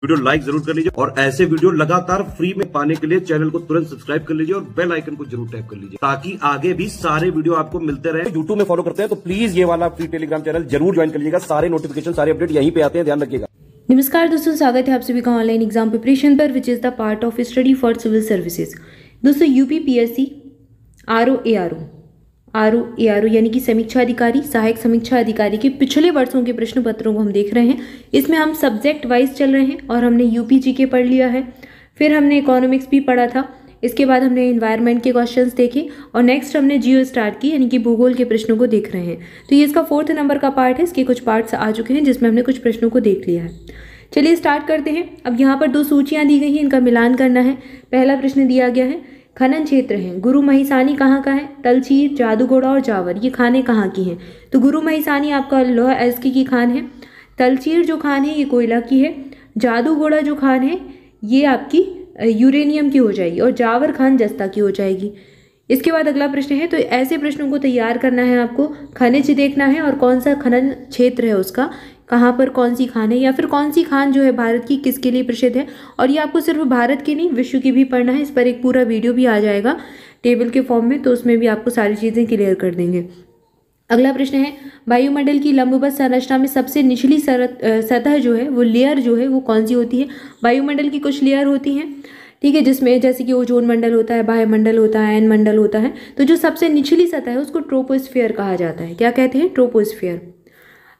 Video like जरूर कर लीजिए और ऐसे वीडियो लगातार फ्री में पाने के लिए चैनल को तुरंत सब्सक्राइब कर लीजिए और बेल आइकन को जरूर टैप कर लीजिए ताकि आगे भी सारे वीडियो आपको मिलते रहे। यूट्यूब में फॉलो करते हैं तो प्लीज ये वाला फ्री टेलीग्राम चैनल जरूर ज्वाइन कर लीजिएगा। सारे नोटिफिकेशन सारे अपडेट यहीं पे आते हैं, ध्यान रखिएगा। नमस्कार दोस्तों, स्वागत है आप सभी का ऑनलाइन एग्जाम प्रिपरेशन पर which is the part of study for civil services. दोस्तों यूपीपीएससी आरओ यानी कि समीक्षा अधिकारी, सहायक समीक्षा अधिकारी के पिछले वर्षों के प्रश्न पत्रों को हम देख रहे हैं। इसमें हम सब्जेक्ट वाइज चल रहे हैं और हमने यूपीजी के पढ़ लिया है, फिर हमने इकोनॉमिक्स भी पढ़ा था, इसके बाद हमने एनवायरनमेंट के क्वेश्चंस देखे और नेक्स्ट हमने जियो स्टार्ट की यानी कि भूगोल के प्रश्नों को देख रहे हैं। तो ये इसका 4th नंबर का पार्ट है। इसके कुछ पार्ट्स आ चुके हैं जिसमें हमने कुछ प्रश्नों को देख लिया है। चलिए स्टार्ट करते हैं। अब यहाँ पर 2 सूचियाँ दी गई हैं, इनका मिलान करना है। पहला प्रश्न दिया गया है, खनन क्षेत्र है, गुरु महिसानी कहाँ का है? तलचीर, जादूगोड़ा और जावर, ये खानें कहाँ की हैं? तो गुरु महिसानी आपका लोह अयस्क की खान है, तलचीर जो खान है ये कोयला की है, जादूगोड़ा जो खान है ये आपकी यूरेनियम की हो जाएगी और जावर खान जस्ता की हो जाएगी। इसके बाद अगला प्रश्न है, तो ऐसे प्रश्नों को तैयार करना है आपको। खनिज देखना है और कौन सा खनन क्षेत्र है उसका, कहाँ पर कौन सी खान है या फिर कौन सी खान जो है भारत की किसके लिए प्रसिद्ध है। और ये आपको सिर्फ भारत की नहीं विश्व की भी पढ़ना है। इस पर एक पूरा वीडियो भी आ जाएगा टेबल के फॉर्म में, तो उसमें भी आपको सारी चीज़ें क्लियर कर देंगे। अगला प्रश्न है, वायुमंडल की लंबवत संरचना में सबसे निचली सतह जो है वो लेयर जो है वो कौन सी होती है? वायुमंडल की कुछ लेयर होती हैं, ठीक है, जिसमें जैसे कि ओजोन मंडल होता है, वायुमंडल होता है, आयन मंडल होता है। तो जो सबसे निचली सतह है उसको ट्रोपोस्फीयर कहा जाता है। क्या कहते हैं? ट्रोपोस्फीयर।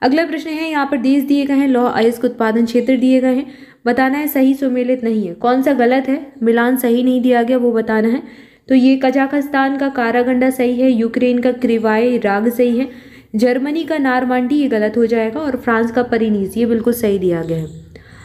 अगला प्रश्न है, यहाँ पर देश दिए गए हैं, लौह अयस्क उत्पादन क्षेत्र दिए गए हैं, बताना है सही सुमेलित नहीं है। कौन सा गलत है? मिलान सही नहीं दिया गया, वो बताना है। तो ये कजाकिस्तान का कारागंडा सही है, यूक्रेन का क्रिवाए राग सही है, जर्मनी का नारमांडी ये गलत हो जाएगा और फ्रांस का परिनीस ये बिल्कुल सही दिया गया है।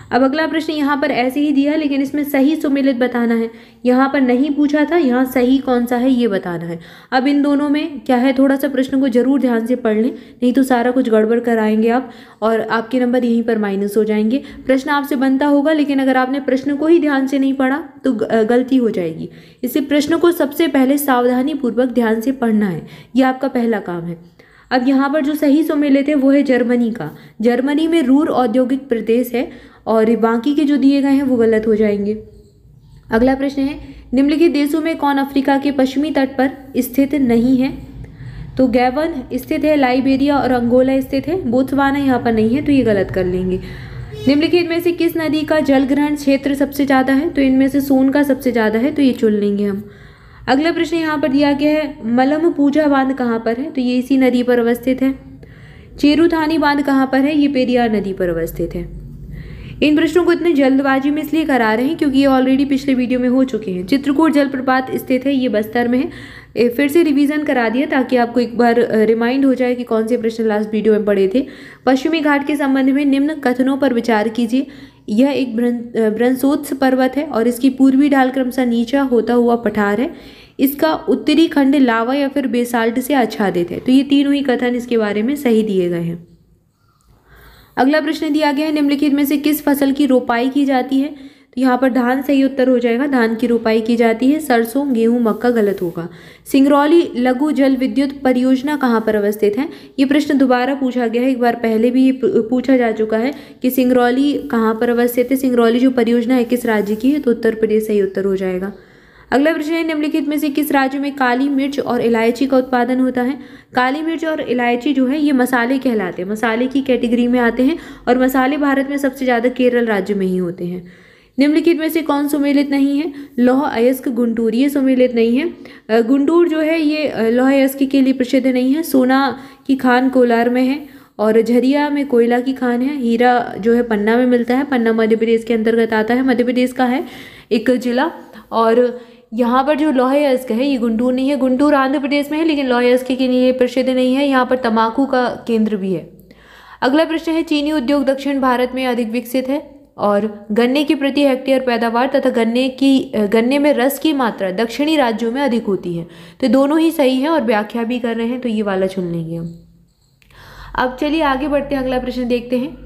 अब अगला प्रश्न यहाँ पर ऐसे ही दिया लेकिन इसमें सही सुमेलित बताना है। यहाँ पर नहीं पूछा था, यहाँ सही कौन सा है ये बताना है। अब इन दोनों में क्या है, थोड़ा सा प्रश्न को जरूर ध्यान से पढ़ लें, नहीं तो सारा कुछ गड़बड़ कराएंगे आप और आपके नंबर यहीं पर माइनस हो जाएंगे। प्रश्न आपसे बनता होगा लेकिन अगर आपने प्रश्न को ही ध्यान से नहीं पढ़ा तो गलती हो जाएगी। इससे प्रश्न को सबसे पहले सावधानी पूर्वक ध्यान से पढ़ना है, ये आपका पहला काम है। अब यहाँ पर जो सही सुमेलित है वो है जर्मनी का। जर्मनी में रूर औद्योगिक प्रदेश है और बाकी के जो दिए गए हैं वो गलत हो जाएंगे। अगला प्रश्न है, निम्नलिखित देशों में कौन अफ्रीका के पश्चिमी तट पर स्थित नहीं है? तो गैबन स्थित है, लाइबेरिया और अंगोला स्थित है, बोत्सवाना यहाँ पर नहीं है, तो ये गलत कर लेंगे। निम्नलिखित में से किस नदी का जलग्रहण क्षेत्र सबसे ज़्यादा है? तो इनमें से सोन का सबसे ज़्यादा है, तो ये चुन लेंगे हम। अगला प्रश्न यहाँ पर दिया गया है, मलम पूजा बांध कहाँ पर है? तो ये इसी नदी पर अवस्थित है। चेरुथानी बांध कहाँ पर है? ये पेरियार नदी पर अवस्थित है। इन प्रश्नों को इतने जल्दबाजी में इसलिए करा रहे हैं क्योंकि ये ऑलरेडी पिछले वीडियो में हो चुके हैं। चित्रकूट जलप्रपात स्थित है, ये बस्तर में है। फिर से रिवीजन करा दिया ताकि आपको एक बार रिमाइंड हो जाए कि कौन से प्रश्न लास्ट वीडियो में पढ़े थे। पश्चिमी घाट के संबंध में निम्न कथनों पर विचार कीजिए। यह एक ब्रंसोत्स पर्वत है और इसकी पूर्वी ढाल क्रमशः नीचा होता हुआ पठार है। इसका उत्तरी खंड लावा या फिर बेसाल्ट से आच्छादित है। तो ये तीनों ही कथन इसके बारे में सही दिए गए हैं। अगला प्रश्न दिया गया है, निम्नलिखित में से किस फसल की रोपाई की जाती है? तो यहाँ पर धान सही उत्तर हो जाएगा, धान की रोपाई की जाती है। सरसों, गेहूं, मक्का गलत होगा। सिंगरौली लघु जल विद्युत परियोजना कहाँ पर अवस्थित है? ये प्रश्न दोबारा पूछा गया है, एक बार पहले भी पूछा जा चुका है कि सिंगरौली कहाँ पर अवस्थित है। सिंगरौली जो परियोजना है किस राज्य की है? तो उत्तर प्रदेश सही उत्तर हो जाएगा। अगला प्रश्न है, निम्नलिखित में से किस राज्य में काली मिर्च और इलायची का उत्पादन होता है? काली मिर्च और इलायची जो है ये मसाले कहलाते हैं, मसाले की कैटेगरी में आते हैं और मसाले भारत में सबसे ज़्यादा केरल राज्य में ही होते हैं। निम्नलिखित में से कौन सुमेलित नहीं है? लौह अयस्क गुंटूर, ये सुमेलित नहीं है। गुंटूर जो है ये लौह अयस्क के लिए प्रसिद्ध नहीं है। सोना की खान कोलार में है और झरिया में कोयला की खान है। हीरा जो है पन्ना में मिलता है, पन्ना मध्य प्रदेश के अंतर्गत आता है, मध्य प्रदेश का है एक जिला। और यहाँ पर जो लौह अयस्क है ये गुंटूर नहीं है, गुंटूर आंध्र प्रदेश में है लेकिन लौह अयस्क के लिए प्रसिद्ध नहीं है। यहाँ पर तंबाकू का केंद्र भी है। अगला प्रश्न है, चीनी उद्योग दक्षिण भारत में अधिक विकसित है और गन्ने की प्रति हेक्टेयर पैदावार तथा गन्ने में रस की मात्रा दक्षिणी राज्यों में अधिक होती है। तो दोनों ही सही है और व्याख्या भी कर रहे हैं, तो ये वाला चुन लेंगे हम। अब चलिए आगे बढ़ते हैं, अगला प्रश्न देखते हैं।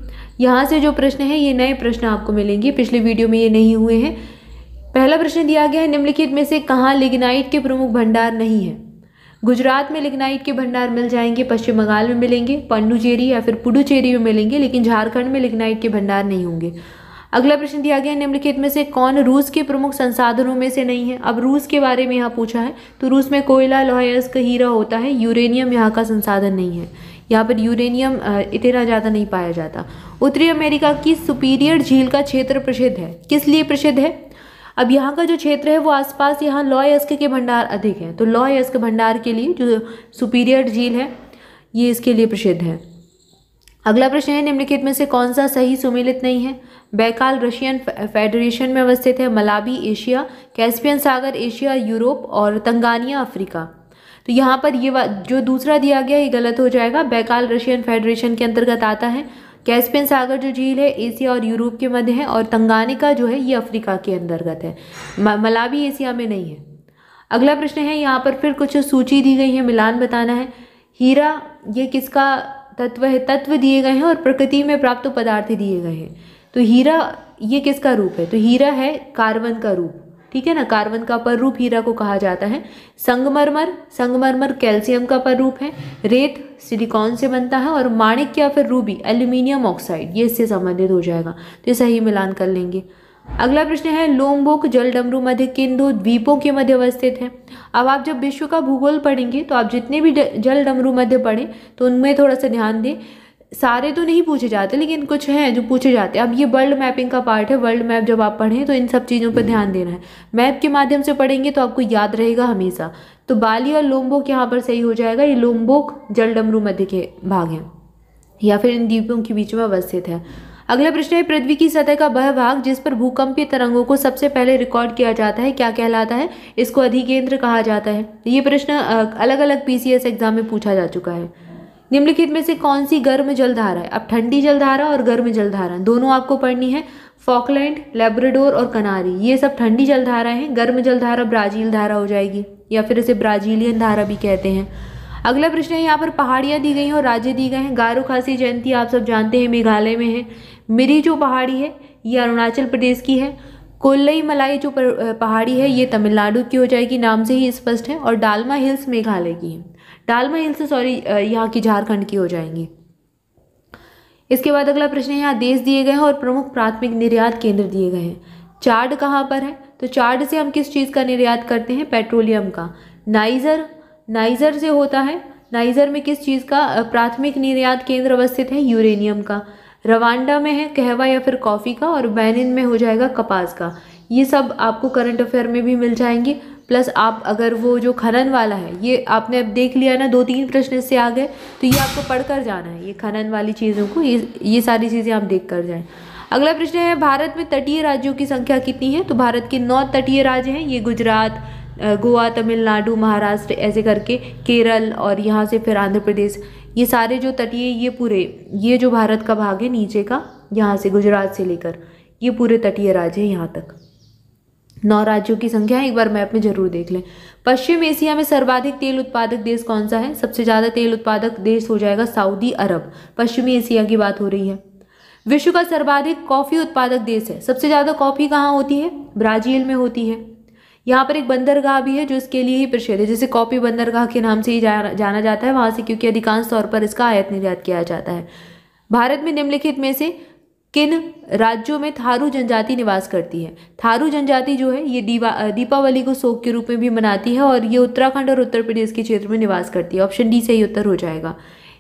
यहाँ से जो प्रश्न है ये नए प्रश्न आपको मिलेंगे, पिछले वीडियो में ये नहीं हुए हैं। पहला प्रश्न दिया गया है, निम्नलिखित में से कहाँ लिग्नाइट के प्रमुख भंडार नहीं है? गुजरात में लिग्नाइट के भंडार मिल जाएंगे, पश्चिम बंगाल में मिलेंगे, पांडुचेरी या फिर पुडुचेरी में मिलेंगे, लेकिन झारखंड में लिग्नाइट के भंडार नहीं होंगे। अगला प्रश्न दिया गया है, निम्नलिखित में से कौन रूस के प्रमुख संसाधनों में से नहीं है। अब रूस के बारे में यहाँ पूछा है, तो रूस में कोयला, लोहा, अयस्क, हीरा होता है, यूरेनियम यहाँ का संसाधन नहीं है। यहाँ पर यूरेनियम इतना ज़्यादा नहीं पाया जाता। उत्तरी अमेरिका की सुपीरियर झील का क्षेत्र प्रसिद्ध है, किस लिए प्रसिद्ध है। अब यहाँ का जो क्षेत्र है वो आसपास यहाँ लौह अयस्क के भंडार अधिक हैं, तो लौह अयस्क भंडार के लिए जो सुपीरियर झील है ये इसके लिए प्रसिद्ध है। अगला प्रश्न है, निम्नलिखित में से कौन सा सही सुमेलित नहीं है। बैकाल रशियन फेडरेशन में अवस्थित है, मलावी एशिया, कैस्पियन सागर एशिया यूरोप और तंगानिया अफ्रीका। तो यहाँ पर ये जो दूसरा दिया गया ये गलत हो जाएगा। बैकाल रशियन फेडरेशन के अंतर्गत आता है, कैस्पियन सागर जो झील है एशिया और यूरोप के मध्य है, और तंगानिका जो है ये अफ्रीका के अंतर्गत है, मलावी एशिया में नहीं है। अगला प्रश्न है, यहाँ पर फिर कुछ सूची दी गई है, मिलान बताना है। हीरा ये किसका तत्व है, तत्व दिए गए हैं और प्रकृति में प्राप्त पदार्थ दिए गए हैं। तो हीरा ये किसका रूप है, तो हीरा है कार्बन का रूप, ठीक है ना, कार्बन का पररूप हीरा को कहा जाता है। संगमरमर, संगमरमर कैल्शियम का पररूप है। रेत सिलिकॉन से बनता है, और माणिक या फिर रूबी एल्यूमिनियम ऑक्साइड ये इससे संबंधित हो जाएगा, तो सही मिलान कर लेंगे। अगला प्रश्न है, लोम्बोक जल डमरू मध्य किन दो द्वीपों के मध्य अवस्थित है। अब आप जब विश्व का भूगोल पढ़ेंगे तो आप जितने भी जल डमरू मध्य पढ़ें तो उनमें थोड़ा सा ध्यान दें। सारे तो नहीं पूछे जाते लेकिन कुछ हैं जो पूछे जाते हैं। अब ये वर्ल्ड मैपिंग का पार्ट है, वर्ल्ड मैप जब आप पढ़ें तो इन सब चीज़ों पर ध्यान देना है। मैप के माध्यम से पढ़ेंगे तो आपको याद रहेगा हमेशा। तो बाली और लोम्बोक यहाँ पर सही हो जाएगा, ये लोम्बोक जल डमरू मध्य के भाग हैं या फिर इन द्वीपों के बीच में अवस्थित है। अगला प्रश्न है, पृथ्वी की सतह का वह भाग जिस पर भूकंपीय तरंगों को सबसे पहले रिकॉर्ड किया जाता है क्या कहलाता है। इसको अधिकेंद्र कहा जाता है। ये प्रश्न अलग अलग पीसीएस एग्जाम में पूछा जा चुका है। निम्नलिखित में से कौन सी गर्म जलधारा है। अब ठंडी जलधारा और गर्म जलधारा दोनों आपको पढ़नी है। फॉकलैंड, लेब्राडोर और कनारी ये सब ठंडी जलधारा हैं। गर्म जलधारा ब्राजील धारा हो जाएगी या फिर इसे ब्राजीलियन धारा भी कहते हैं। अगला प्रश्न है, यहाँ पर पहाड़ियाँ दी गई हैं और राज्य दिए गए हैं। गारो खासी जयंती आप सब जानते हैं मेघालय में है। मिरी जो पहाड़ी है ये अरुणाचल प्रदेश की है। कोल्लई मलाई जो पहाड़ी है ये तमिलनाडु की हो जाएगी, नाम से ही स्पष्ट है। और डालमा हिल्स मेघालय की है। डालमा हिल्स यहाँ की झारखंड की हो जाएंगी। इसके बाद अगला प्रश्न है, यहाँ देश दिए गए हैं और प्रमुख प्राथमिक निर्यात केंद्र दिए गए हैं। चाड कहाँ पर है, तो चाड से हम किस चीज़ का निर्यात करते हैं, पेट्रोलियम का। नाइजर से होता है। नाइजर में किस चीज़ का प्राथमिक निर्यात केंद्र अवस्थित है, यूरेनियम का। रवांडा में है कहवा या फिर कॉफ़ी का, और बेनिन में हो जाएगा कपास का। ये सब आपको करंट अफेयर में भी मिल जाएंगे। प्लस आप अगर वो जो खनन वाला है ये आपने अब देख लिया ना, 2-3 प्रश्न इससे आ गए, तो ये आपको पढ़ कर जाना है ये खनन वाली चीज़ों को, ये सारी चीज़ें आप देख कर जाएं। अगला प्रश्न है, भारत में तटीय राज्यों की संख्या कितनी है, तो भारत के 9 तटीय राज्य हैं। ये गुजरात, गोवा, तमिलनाडु, महाराष्ट्र ऐसे करके, केरल और यहाँ से फिर आंध्र प्रदेश, ये सारे जो तटीय ये पूरे ये जो भारत का भाग है नीचे का, यहाँ से गुजरात से लेकर ये पूरे तटीय राज्य है यहाँ तक। 9 राज्यों की संख्या है, एक बार मैप में जरूर देख लें। पश्चिम एशिया में सर्वाधिक तेल उत्पादक देश कौन सा है, सबसे ज़्यादा तेल उत्पादक देश हो जाएगा सऊदी अरब। पश्चिमी एशिया की बात हो रही है। विश्व का सर्वाधिक कॉफ़ी उत्पादक देश है, सबसे ज़्यादा कॉफ़ी कहाँ होती है, ब्राज़ील में होती है। यहाँ पर एक बंदरगाह भी है जो इसके लिए ही प्रसिद्ध है, जैसे कॉफ़ी बंदरगाह के नाम से ही जाना जाता है वहाँ से, क्योंकि अधिकांश तौर पर इसका आयात निर्यात किया जाता है। भारत में निम्नलिखित में से किन राज्यों में थारू जनजाति निवास करती है। थारू जनजाति जो है ये दीपावली को शोक के रूप में भी मनाती है, और ये उत्तराखंड और उत्तर प्रदेश के क्षेत्र में निवास करती है। ऑप्शन डी सही उत्तर हो जाएगा।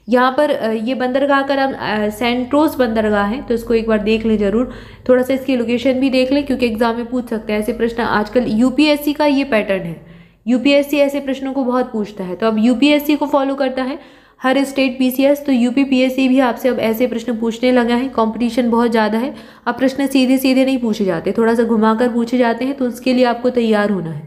यहाँ पर ये बंदरगाह का नाम सेंट्रोस बंदरगाह है, तो इसको एक बार देख लें जरूर। थोड़ा सा इसकी लोकेशन भी देख लें क्योंकि एग्जाम में पूछ सकते हैं ऐसे प्रश्न। आजकल यूपीएससी का ये पैटर्न है, यूपीएससी ऐसे प्रश्नों को बहुत पूछता है। तो अब यूपीएससी को फॉलो करता है हर स्टेट पीसीएस, तो यूपी पीएससी भी आपसे अब ऐसे प्रश्न पूछने लगा है। कंपटीशन बहुत ज़्यादा है, अब प्रश्न सीधे सीधे नहीं पूछे जाते, थोड़ा सा घुमाकर पूछे जाते हैं, तो उसके लिए आपको तैयार होना है।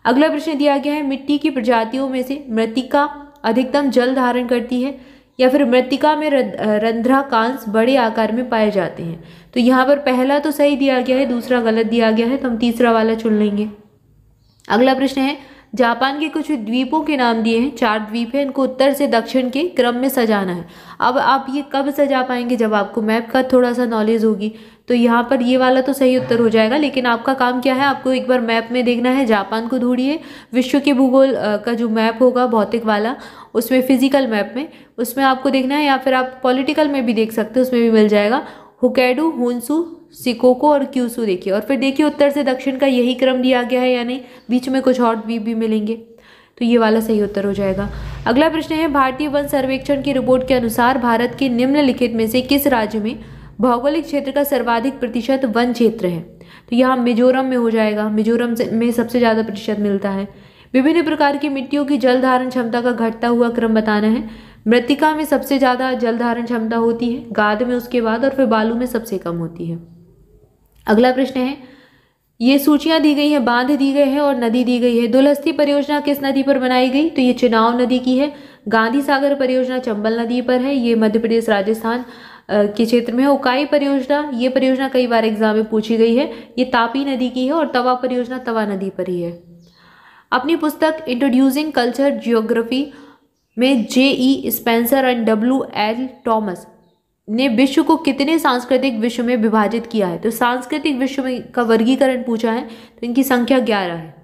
अगला प्रश्न दिया गया है, मिट्टी की प्रजातियों में से मृत्तिका अधिकतम जल धारण करती है, या फिर मृत्तिका में रंध्राकांश बड़े आकार में पाए जाते हैं। तो यहाँ पर पहला तो सही दिया गया है, दूसरा गलत दिया गया है, तो हम तीसरा वाला चुन लेंगे। अगला प्रश्न है, जापान के कुछ द्वीपों के नाम दिए हैं, 4 द्वीप हैं, इनको उत्तर से दक्षिण के क्रम में सजाना है। अब आप ये कब सजा पाएंगे, जब आपको मैप का थोड़ा सा नॉलेज होगी। तो यहाँ पर ये वाला तो सही उत्तर हो जाएगा, लेकिन आपका काम क्या है, आपको एक बार मैप में देखना है। जापान को ढूंढिए, विश्व के भूगोल का जो मैप होगा भौतिक वाला, उसमें फिजिकल मैप में, उसमें आपको देखना है, या फिर आप पॉलिटिकल में भी देख सकते हो, उसमें भी मिल जाएगा। होक्काइडो, होन्शू, सिकोको और क्यूसू देखिए, और फिर देखिए उत्तर से दक्षिण का यही क्रम दिया गया है या नहीं, बीच में कुछ और द्वीप भी मिलेंगे, तो ये वाला सही उत्तर हो जाएगा। अगला प्रश्न है, भारतीय वन सर्वेक्षण की रिपोर्ट के अनुसार भारत के निम्नलिखित में से किस राज्य में भौगोलिक क्षेत्र का सर्वाधिक प्रतिशत वन क्षेत्र है? तो यहाँ मिजोरम में हो जाएगा, मिजोरम में सबसे ज़्यादा प्रतिशत मिलता है। विभिन्न प्रकार की मिट्टियों की जल धारण क्षमता का घटता हुआ क्रम बताना है। मृत्तिका में सबसे ज़्यादा जल धारण क्षमता होती है, गाद में उसके बाद, और फिर बालू में सबसे कम होती है। अगला प्रश्न है, ये सूचियां दी गई हैं, बांध दी गए हैं और नदी दी गई है। दुलहस्ती परियोजना किस नदी पर बनाई गई? तो ये चुनाव नदी की है। गांधी सागर परियोजना चंबल नदी पर है, ये मध्य प्रदेश राजस्थान के क्षेत्र में है। उकाई परियोजना, ये परियोजना कई बार एग्जाम में पूछी गई है, ये तापी नदी की है। और तवा परियोजना तवा नदी पर ही है। अपनी पुस्तक इंट्रोड्यूसिंग कल्चर जियोग्राफी में J.E. Spencer and W.L. Thomas ने विश्व को कितने सांस्कृतिक विश्व में विभाजित किया है? तो सांस्कृतिक विश्व में का वर्गीकरण पूछा है, तो इनकी संख्या 11 है।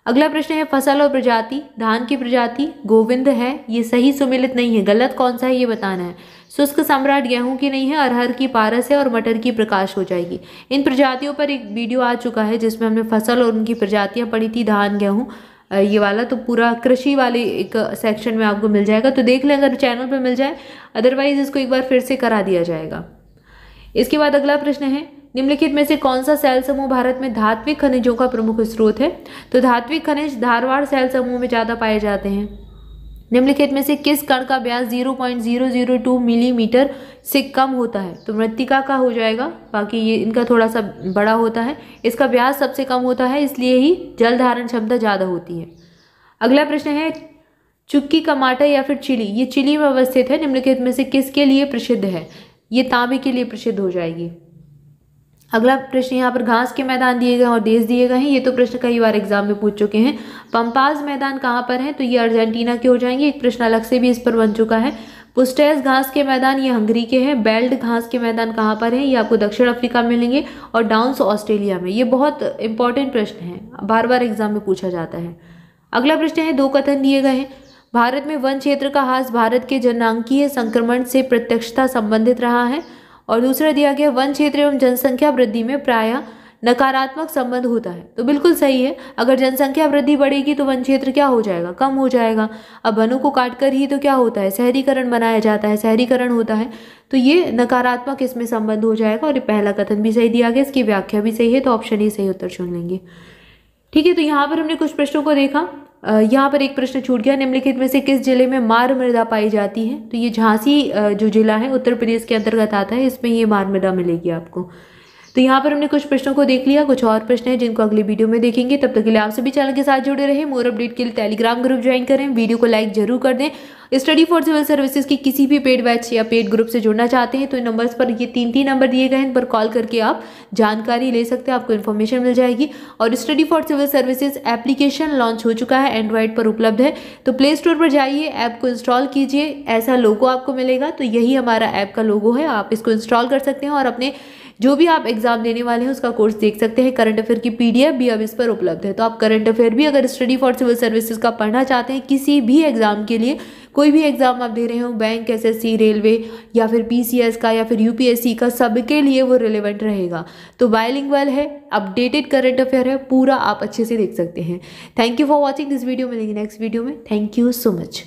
अगला प्रश्न है, फसल और प्रजाति, धान की प्रजाति गोविंद है, ये सही सुमेलित नहीं है, गलत कौन सा है ये बताना है। शुष्क सम्राट गेहूं की नहीं है, अरहर की पारस है और मटर की प्रकाश हो जाएगी। इन प्रजातियों पर एक वीडियो आ चुका है जिसमें हमने फसल और उनकी प्रजातियां पढ़ी थी, धान गेहूं ये वाला, तो पूरा कृषि वाले एक सेक्शन में आपको मिल जाएगा, तो देख लें अगर चैनल पर मिल जाए, अदरवाइज इसको एक बार फिर से करा दिया जाएगा। इसके बाद अगला प्रश्न है, निम्नलिखित में से कौन सा सेल समूह भारत में धात्विक खनिजों का प्रमुख स्रोत है? तो धात्विक खनिज धारवाड़ सेल समूह में ज़्यादा पाए जाते हैं। निम्नलिखित में से किस कण का व्यास 0.002 मिलीमीटर से कम होता है? तो मृत्तिका का हो जाएगा, बाकी ये इनका थोड़ा सा बड़ा होता है, इसका व्यास सबसे कम होता है, इसलिए ही जल धारण क्षमता ज़्यादा होती है। अगला प्रश्न है, चुक्की टमाटर या फिर चिली, ये चिली में अवस्थित है, निम्नलिखित में से किसके लिए प्रसिद्ध है? ये तांबे के लिए प्रसिद्ध हो जाएगी। अगला प्रश्न, यहाँ पर घास के मैदान दिए गए और देश दिए गए हैं, ये तो प्रश्न कई बार एग्जाम में पूछ चुके हैं। पंपाज मैदान कहाँ पर है? तो ये अर्जेंटीना के हो जाएंगे, एक प्रश्न अलग से भी इस पर बन चुका है। पुस्टेस घास के मैदान ये हंगरी के हैं। बेल्ट घास के मैदान कहाँ पर है? ये आपको दक्षिण अफ्रीका में मिलेंगे, और डाउन्स ऑस्ट्रेलिया में। ये बहुत इंपॉर्टेंट प्रश्न है, बार बार एग्जाम में पूछा जाता है। अगला प्रश्न है, दो कथन दिए गए हैं, भारत में वन क्षेत्र का ह्रास भारत के जनसांख्यिकीय संक्रमण से प्रत्यक्षता संबंधित रहा है, और दूसरा दिया गया, वन क्षेत्र एवं जनसंख्या वृद्धि में प्रायः नकारात्मक संबंध होता है। तो बिल्कुल सही है, अगर जनसंख्या वृद्धि बढ़ेगी तो वन क्षेत्र क्या हो जाएगा? कम हो जाएगा। अब वनों को काटकर ही तो क्या होता है? शहरीकरण बनाया जाता है, शहरीकरण होता है, तो ये नकारात्मक इसमें संबंध हो जाएगा। और ये पहला कथन भी सही दिया गया, इसकी व्याख्या भी सही है, तो ऑप्शन ही सही उत्तर चुन लेंगे। ठीक है, तो यहाँ पर हमने कुछ प्रश्नों को देखा। यहाँ पर एक प्रश्न छूट गया, निम्नलिखित में से किस जिले में मार मृदा पाई जाती है? तो ये झांसी जो जिला है उत्तर प्रदेश के अंतर्गत आता है, इसमें ये मार मृदा मिलेगी आपको। तो यहाँ पर हमने कुछ प्रश्नों को देख लिया, कुछ और प्रश्न हैं जिनको अगली वीडियो में देखेंगे। तब तक के लिए आप सभी चैनल के साथ जुड़े रहे। मोर अपडेट के लिए टेलीग्राम ग्रुप ज्वाइन करें, वीडियो को लाइक जरूर कर दें। स्टडी फॉर सिविल सर्विसेज की किसी भी पेड बैच या पेड ग्रुप से जुड़ना चाहते हैं तो इन नंबर्स पर, ये 3 नंबर दिए गए हैं, इन पर कॉल करके आप जानकारी ले सकते हैं, आपको इन्फॉर्मेशन मिल जाएगी। और study for civil services application launch हो चुका है, एंड्रॉइड पर उपलब्ध है, तो प्ले स्टोर पर जाइए, ऐप को इंस्टॉल कीजिए, ऐसा लोगो आपको मिलेगा, तो यही हमारा ऐप का लोगो है, आप इसको इंस्टॉल कर सकते हैं और अपने जो भी आप एग्जाम देने वाले हैं उसका कोर्स देख सकते हैं। करंट अफेयर की PDF भी अब इस पर उपलब्ध है, तो आप करंट अफेयर भी अगर स्टडी फॉर सिविल सर्विसेज का पढ़ना चाहते हैं, किसी भी एग्जाम के लिए, कोई भी एग्जाम आप दे रहे हो, बैंक, SSC, रेलवे या फिर PCS का या फिर UPSC का, सबके लिए वो रिलेवेंट रहेगा। तो बायलिंगुअल है, अपडेटेड करंट अफेयर है, पूरा आप अच्छे से देख सकते हैं। Thank you for watching this video, मिलेंगे नेक्स्ट वीडियो में। Thank you so much.